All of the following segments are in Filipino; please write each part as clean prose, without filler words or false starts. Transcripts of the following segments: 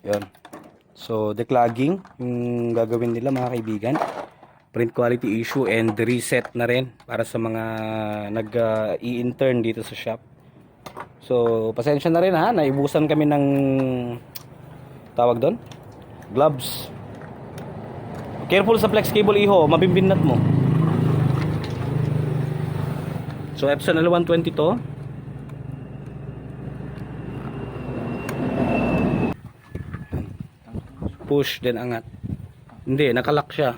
Yun. So, declogging yung gagawin nila mga kaibigan. Print quality issue and reset na rin para sa mga nag-i-intern dito sa shop. So, pasensya na rin ha, naibusan kami ng tawag doon, gloves. Careful sa flex cable iho, mabimbinat mo. So, Epson L120 to. Push, then angat. Hindi, nakalock siya.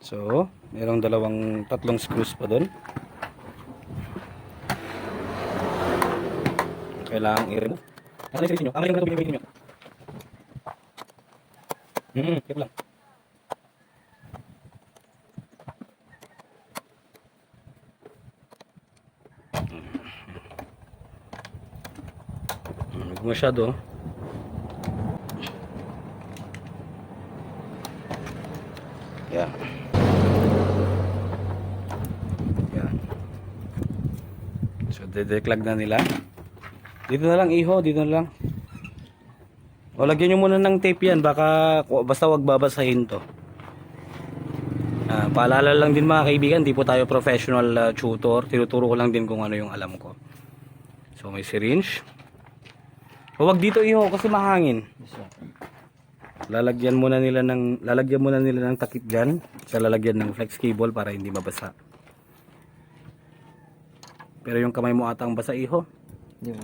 So, merong tatlong screws pa doon. Kailangan i-remove. Ano yung nyo? Ang yung gagawin nyo? Kaya lang. Huwag masyado. Yan. Yan. So, de-declag na nila. Dito na lang iho, dito na lang. O, lagyan nyo muna ng tape yan. Basta wag babasahin to. Paalala lang din mga kaibigan, di po tayo professional tutor. Tinuturo ko lang din kung ano yung alam ko. So, may syringe. O, wag dito iho kasi mahangin. Lalagyan muna nila ng takip diyan sa lalagyan ng flex cable para hindi mabasa. Pero yung kamay mo ata ang basa iho. Yung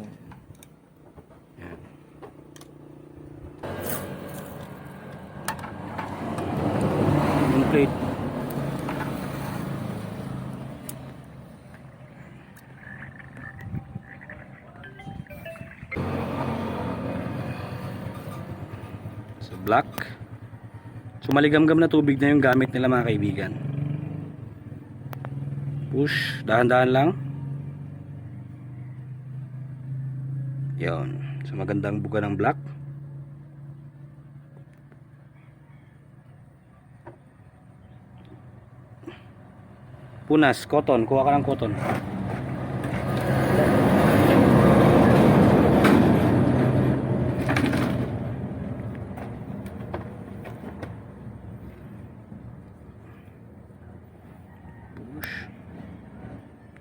Yan. Yung plate. So black. So maligamgam na tubig na yung gamit nila mga kaibigan. Push, dahan-dahan lang. Yon. So magandang buga ng black. Punas, cotton, kuha ka ng cotton. Push.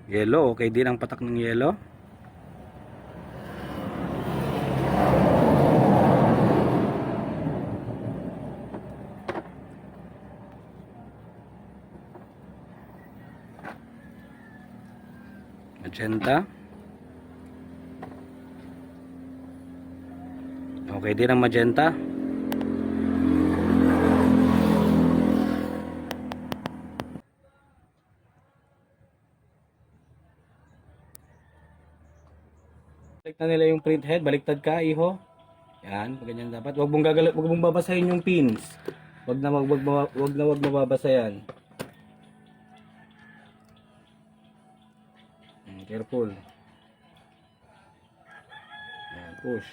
Yellow, okay din ang patak ng yellow. Magenta. Okay din ang magenta. Balik na nila yung print head. Baliktad ka, iho. Yan, ganyan dapat. Wag mong babasahin yung pins. Wag na mababasa yan. Careful. Yan, push.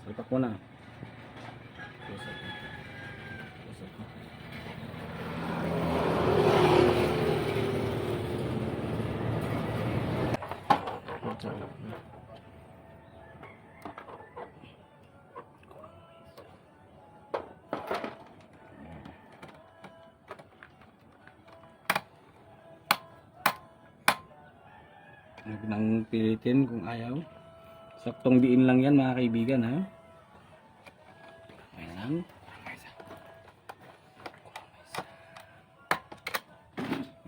Salpak mo na. Huwag nang pilitin kung ayaw. Saktong diin lang yan mga kaibigan ha. Ayan.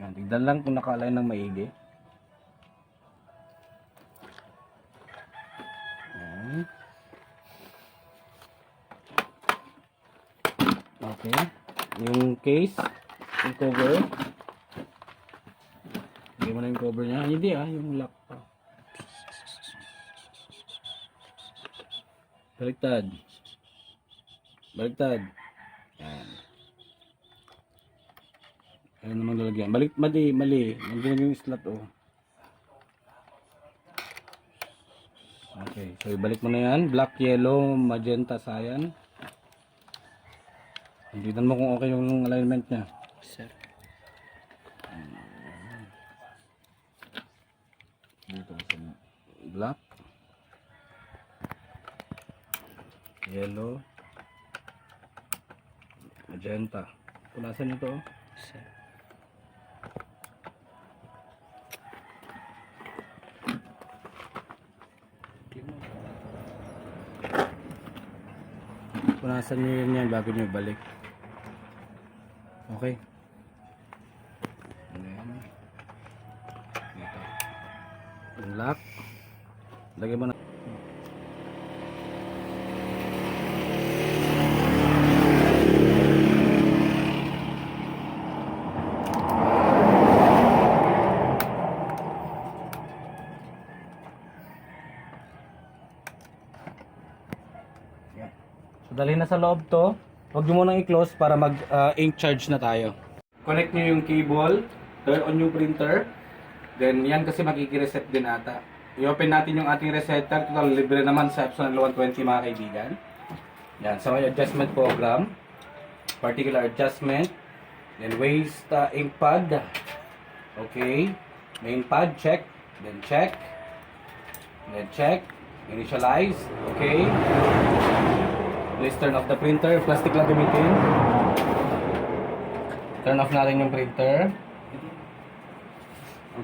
Yan, tignan lang kung naka-align ng maigi. Ayan. Okay. Yung case, yung cover. Hindi mo na yung cover niya. Hindi yung lock pa. Baliktad. Baliktad. Yan. Ayan naman lalagyan. Mali. Nandiyan yung slot Okay. So, ibalik mo na yan. Black, yellow, magenta, cyan. Tignan mo kung okay yung alignment niya. sir. Dito sa black. Yellow. Magenta. Punasan nyo to. Punasan nyo yun yan bago nyo balik. Okay. Ayan. Dito. Yung lock. Lagyan mo na. So, dali na sa loob to. Huwag nyo munang i-close para mag-ink charge na tayo. Connect nyo yung cable. Turn on yung printer. Then, yan kasi magkiki-reset din ata. I-open natin yung ating resetter. Total, libre naman sa Epson L120 mga kaibigan. Yan. So, may adjustment program. Particular adjustment. Then, waste ink pad. Okay. Main pad, check. Then, check. Then, check. Initialize. Okay. Please turn off the printer. Plastic lang gamitin. Turn off natin yung printer.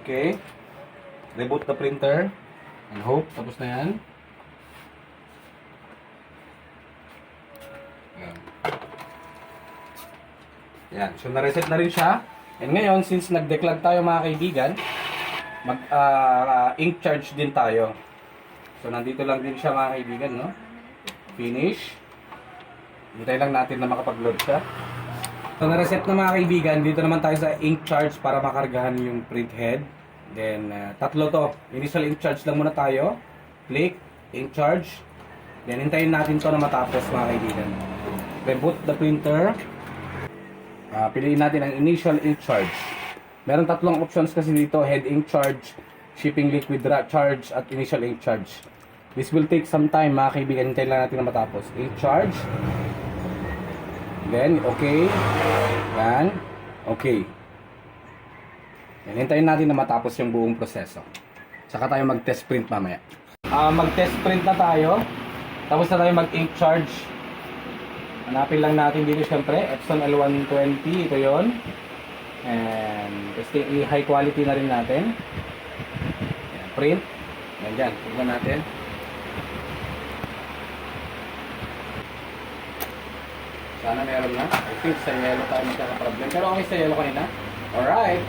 Okay. Reboot the printer. And hope. Tapos na yan. Yan. So, na-reset na rin siya. And ngayon, since nag-declag tayo mga kaibigan, ink charge din tayo. So, nandito lang din siya mga kaibigan, no? Finish. Hintay lang natin na makapag-load siya. So, na-reset na mga kaibigan. Dito naman tayo sa ink charge para makargahan yung print head. Then, tatlo to. Initial ink charge lang muna tayo. Click, ink charge. Then, hintayin natin to na matapos mga kaibigan. Reboot the printer. Piliin natin ang initial ink charge. Meron tatlong options kasi dito. Head ink charge, shipping liquid charge, at initial ink charge. This will take some time mga kaibigan. Hintayin lang natin na matapos. Ink charge. Then, okay. Yan. Okay. Yan, hintayin natin na matapos yung buong proseso. Saka tayo mag-test print mamaya. Mag-test print na tayo. Tapos na tayo mag-ink charge. Hanapin lang natin dito syempre. Epson L120. Ito yon. And STE high quality na rin natin. Yan, print. Yan dyan. Tignan natin. Sana meron na. I think sa yellow tayo magkaka-problem. Pero okay sa yellow kanina. Alright.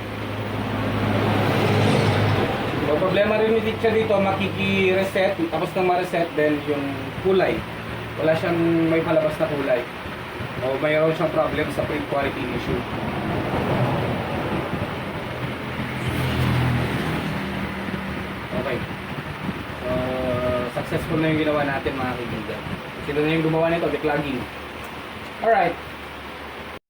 So, problema rin ni teacher dito, makiki-reset. Tapos nang ma-reset, then yung kulay. Wala siyang may palabas na kulay. O mayroon siyang problem sa print quality issue. Okay. So, successful na yung ginawa natin mga kaibigan. Sino na yung gumawa nito? Declogging. Alright.